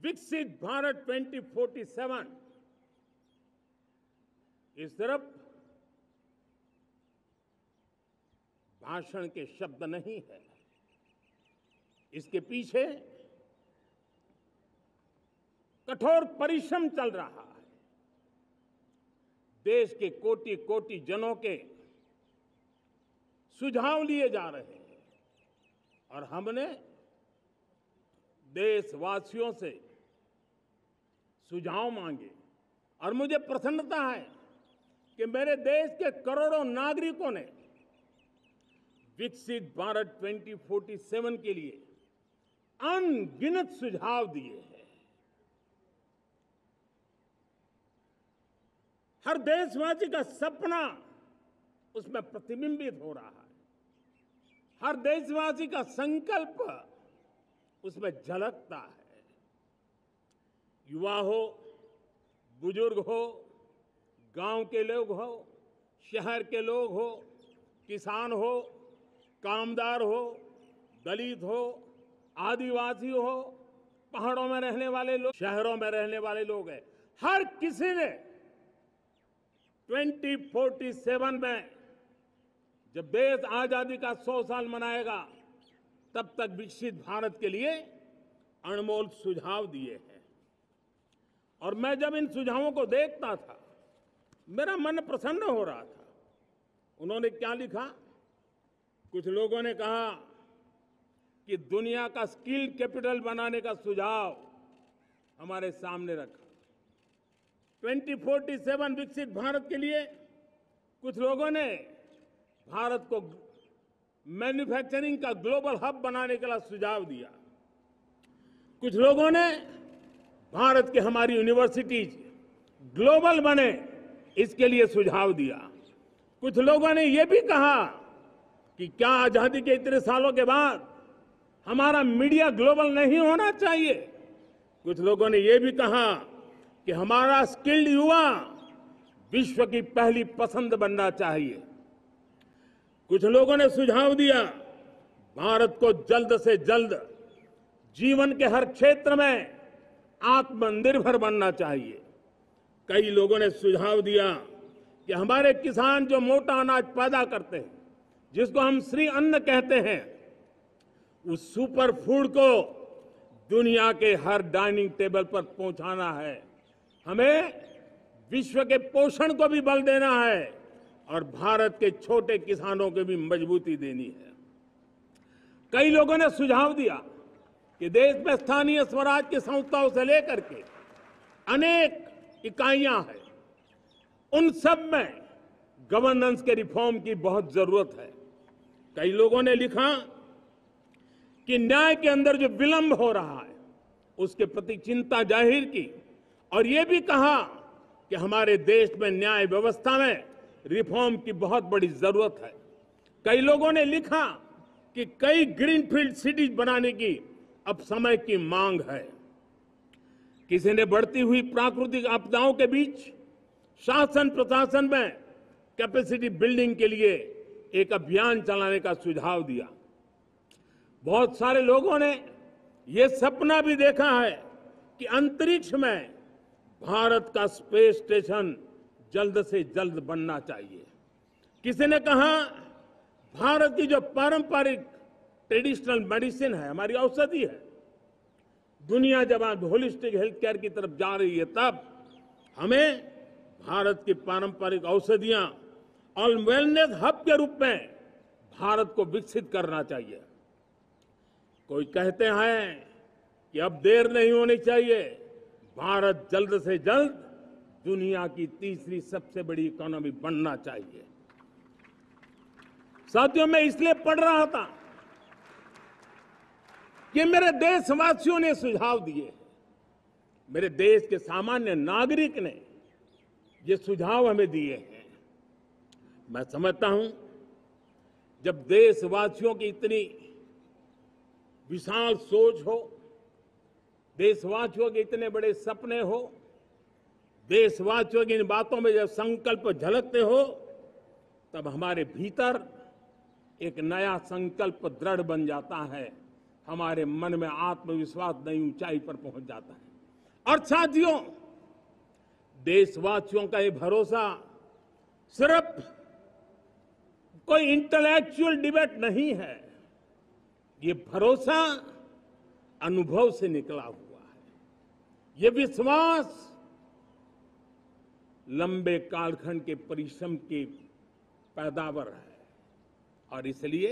विकसित भारत 2047 ये सिर्फ भाषण के शब्द नहीं है। इसके पीछे कठोर परिश्रम चल रहा है। देश के कोटि कोटि जनों के सुझाव लिए जा रहे हैं और हमने देशवासियों से सुझाव मांगे और मुझे प्रसन्नता है कि मेरे देश के करोड़ों नागरिकों ने विकसित भारत 2047 के लिए अनगिनत सुझाव दिए हैं। हर देशवासी का सपना उसमें प्रतिबिंबित हो रहा है। हर देशवासी का संकल्प उसमें झलकता है। युवा हो, बुजुर्ग हो, गांव के लोग हो, शहर के लोग हो, किसान हो, कामदार हो, दलित हो, आदिवासी हो, पहाड़ों में रहने वाले लोग, शहरों में रहने वाले लोग हैं। हर किसी ने 2047 में जब देश आजादी का 100 साल मनाएगा तब तक विकसित भारत के लिए अनमोल सुझाव दिए हैं। और मैं जब इन सुझावों को देखता था मेरा मन प्रसन्न हो रहा था। उन्होंने क्या लिखा? कुछ लोगों ने कहा कि दुनिया का स्किल कैपिटल बनाने का सुझाव हमारे सामने रखा। 2047 विकसित भारत के लिए कुछ लोगों ने भारत को मैन्युफैक्चरिंग का ग्लोबल हब बनाने के लिए सुझाव दिया। कुछ लोगों ने भारत की हमारी यूनिवर्सिटीज ग्लोबल बने इसके लिए सुझाव दिया। कुछ लोगों ने यह भी कहा कि क्या आजादी के इतने सालों के बाद हमारा मीडिया ग्लोबल नहीं होना चाहिए। कुछ लोगों ने यह भी कहा कि हमारा स्किल्ड युवा विश्व की पहली पसंद बनना चाहिए। कुछ लोगों ने सुझाव दिया भारत को जल्द से जल्द जीवन के हर क्षेत्र में आत्मनिर्भर बनना चाहिए। कई लोगों ने सुझाव दिया कि हमारे किसान जो मोटा अनाज पैदा करते हैं, जिसको हम श्री अन्न कहते हैं, उस सुपर फूड को दुनिया के हर डाइनिंग टेबल पर पहुंचाना है। हमें विश्व के पोषण को भी बल देना है और भारत के छोटे किसानों को भी मजबूती देनी है। कई लोगों ने सुझाव दिया कि देश में स्थानीय स्वराज की संस्थाओं से लेकर के अनेक इकाइयां हैं, उन सब में गवर्नेंस के रिफॉर्म की बहुत जरूरत है। कई लोगों ने लिखा कि न्याय के अंदर जो विलंब हो रहा है उसके प्रति चिंता जाहिर की और ये भी कहा कि हमारे देश में न्याय व्यवस्था में रिफॉर्म की बहुत बड़ी जरूरत है। कई लोगों ने लिखा कि कई ग्रीनफील्ड सिटीज बनाने की अब समय की मांग है। किसी ने बढ़ती हुई प्राकृतिक आपदाओं के बीच शासन प्रशासन में कैपेसिटी बिल्डिंग के लिए एक अभियान चलाने का सुझाव दिया। बहुत सारे लोगों ने यह सपना भी देखा है कि अंतरिक्ष में भारत का स्पेस स्टेशन जल्द से जल्द बनना चाहिए। किसी ने कहा भारत की जो पारंपरिक ट्रेडिशनल मेडिसिन है, हमारी औषधि है, दुनिया जब आज होलिस्टिक हेल्थ केयर की तरफ जा रही है तब हमें भारत की पारंपरिक औषधियां और वेलनेस हब के रूप में भारत को विकसित करना चाहिए। कोई कहते हैं कि अब देर नहीं होनी चाहिए, भारत जल्द से जल्द दुनिया की तीसरी सबसे बड़ी इकोनॉमी बनना चाहिए। साथियों, मैं इसलिए पढ़ रहा था कि मेरे देशवासियों ने सुझाव दिए, मेरे देश के सामान्य नागरिक ने ये सुझाव हमें दिए हैं। मैं समझता हूं जब देशवासियों की इतनी विशाल सोच हो, देशवासियों के इतने बड़े सपने हो, देशवासियों की इन बातों में जब संकल्प झलकते हो तब हमारे भीतर एक नया संकल्प दृढ़ बन जाता है, हमारे मन में आत्मविश्वास नई ऊंचाई पर पहुंच जाता है। और साथियों, देशवासियों का ये भरोसा सिर्फ कोई इंटेलेक्चुअल डिबेट नहीं है, ये भरोसा अनुभव से निकला हुआ है। ये विश्वास लंबे कालखंड के परिश्रम की पैदावार है और इसलिए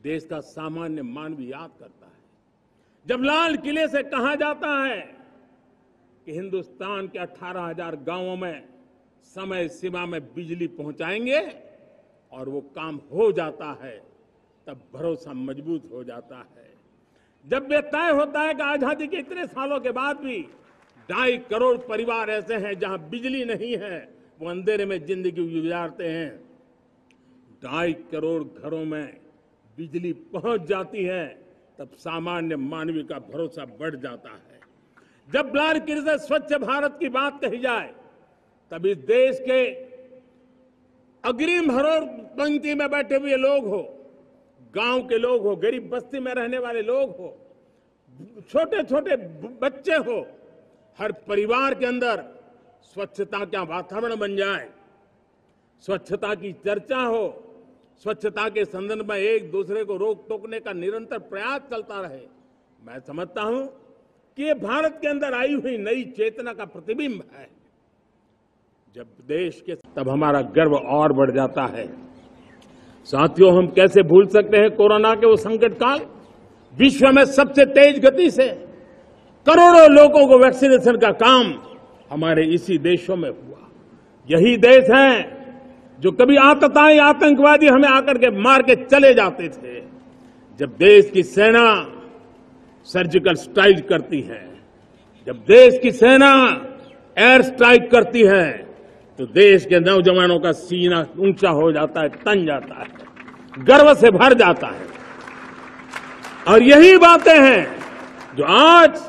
देश का सामान्य मानव याद करता है जब लाल किले से कहा जाता है कि हिंदुस्तान के 18,000 गांवों में समय सीमा में बिजली पहुंचाएंगे और वो काम हो जाता है, तब भरोसा मजबूत हो जाता है। जब ये तय होता है कि आजादी के इतने सालों के बाद भी 2.5 करोड़ परिवार ऐसे हैं जहां बिजली नहीं है, वो अंधेरे में जिंदगी गुजारते हैं, 2.5 करोड़ घरों में बिजली पहुंच जाती है, तब सामान्य मानवीय का भरोसा बढ़ जाता है। जब लाल किले से स्वच्छ भारत की बात कही जाए, तब इस देश के अग्रिम हरोर पंक्ति में बैठे हुए लोग हो, गांव के लोग हो, गरीब बस्ती में रहने वाले लोग हो, छोटे छोटे बच्चे हो, हर परिवार के अंदर स्वच्छता का वातावरण बन जाए, स्वच्छता की चर्चा हो, स्वच्छता के संदर्भ में एक दूसरे को रोक टोकने का निरंतर प्रयास चलता रहे। मैं समझता हूं कि ये भारत के अंदर आई हुई नई चेतना का प्रतिबिंब है। जब देश के तब हमारा गर्व और बढ़ जाता है। साथियों, हम कैसे भूल सकते हैं कोरोना के वो संकट काल। विश्व में सबसे तेज गति से करोड़ों लोगों को वैक्सीनेशन का काम हमारे इसी देशों में हुआ। यही देश है जो कभी आतताई आतंकवादी हमें आकर के मार के चले जाते थे। जब देश की सेना सर्जिकल स्ट्राइक करती है, जब देश की सेना एयर स्ट्राइक करती है, तो देश के नौजवानों का सीना ऊंचा हो जाता है, तन जाता है, गर्व से भर जाता है। और यही बातें हैं जो आज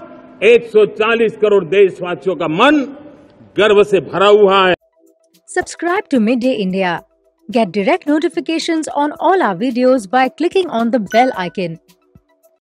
140 करोड़ देशवासियों का मन गर्व से भरा हुआ है। Subscribe to Midday India. Get direct notifications on all our videos by clicking on the bell icon.